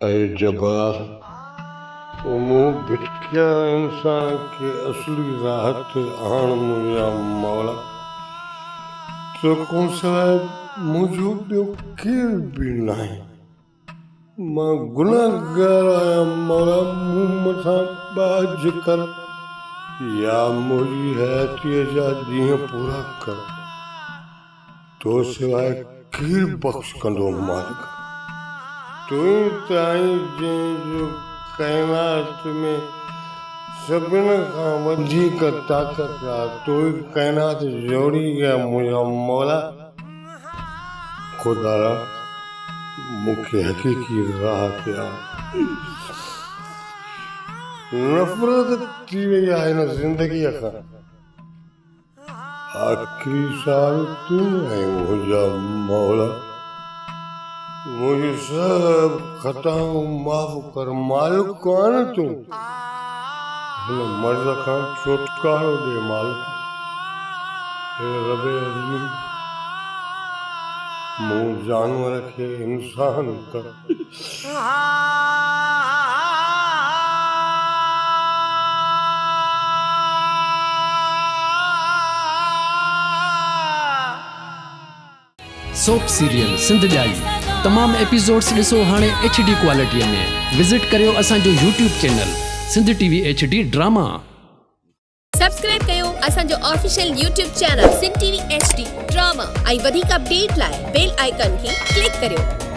अरे जब्बार मुँह भिटकिया इंसान के असली राहत आण मुझा मौला तो कौन सा मुझो ॿियो केर भी नहीं मां गुनाहगार आहियां मौला मूं मथां बाज कर या मुंहिंजी हयातीअ जा ॾींहं पूरा कर तो सिवाय केर बख़्श कंदो मालिक तू ताईं जंहिंजो काइनात में सभिनि खां वधीक ताक़त आहे तू काइनात जोड़ी गया मुंहिंजा मौला खुदा मूंखे हक़ीक़ी राह ते नफ़रत थी वई आहे हिन ज़िंदगीअ खां आख़िरी साल तूं ऐं मुंहिंजा मौला मुझे सब खताऊं माफ़ कर मालिक कौन तू हिन मर्ज़ खां छुटकारो दे मालिक हे रबे अज़ीम मूं जानवर खे इंसान कर सोप सीरियल सिंध जाई तमाम एपिसोड्स ॾिसो हाणे HD क्वालिटीअ में विज़िट करियो असांजो YouTube channel Sindh TV HD drama subscribe कयो असांजो official YouTube channel Sindh TV HD drama ऐं वधीक अपडेट लाइ बेल आइकन खे क्लिक करियो।